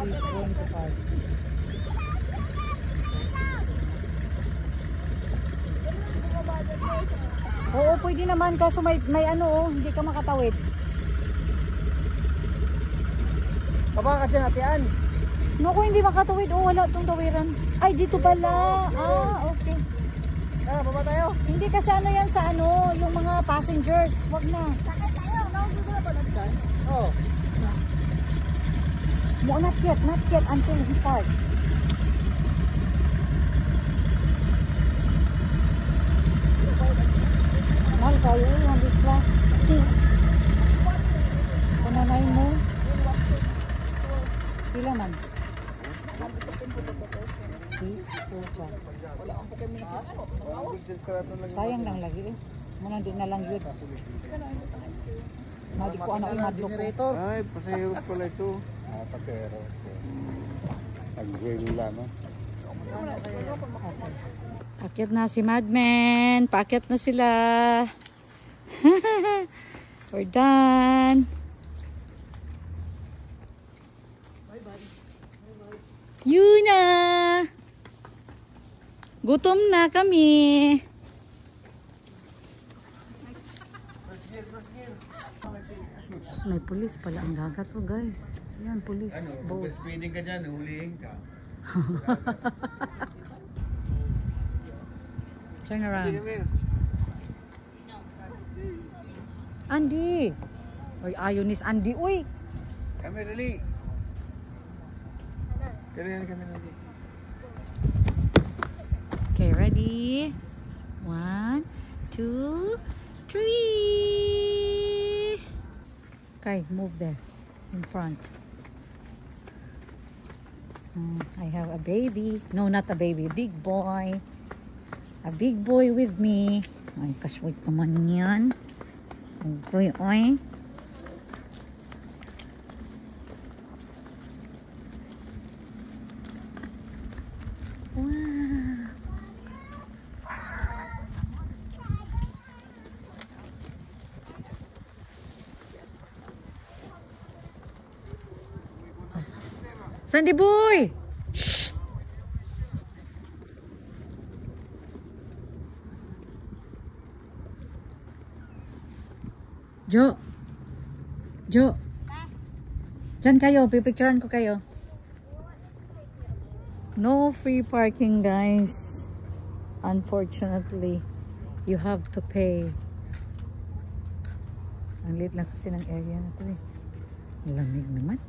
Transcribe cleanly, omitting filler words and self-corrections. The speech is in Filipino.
He's going to park. Oo, pwede naman kaso may ano oh, hindi ka makatawid. Baba ka dyan, Atian. No, kung hindi makatawid, oh, wala itong tawiran. Ay, dito pala. Ah, okay. Tara, baba tayo. Hindi kasi ano yan sa ano, yung mga passengers. Wag na. Sakay tayo. Nausod na ba natin? Oo. No, not yet until he parks. Mahal kayo, yung bisla. Sa nanay mo. Pila man? Si Pucha. Sayang lang lagi eh. Muna di na lang yun. Madi ko anak yung madlo ko. Ay, pasaheros pala ito. Ah, pasaheros. Pag-wheel lang, no? Paakyat na si Madman. Paakyat na sila. We're done. Yuna! Gutom na kami. May pulis pala ang dagat ko, guys. Yan, pulis. Ano, speeding ka dyan, hulihin ka. Turn around. Andy! Uy, ayaw ni Andy, uy! Kami, dali. Kami. Okay, ready? 1, 2, 3. Okay, move there in front. I have a baby. No, not a baby. Big boy. A big boy with me. Ay, kasweet naman yan. Oy, oy. Wow. Sandy boy! Shh! Jo! Diyan kayo, pipicturean ko kayo. No free parking, guys. Unfortunately, you have to pay. Ang liit lang kasi ng area na to eh. Malamig naman.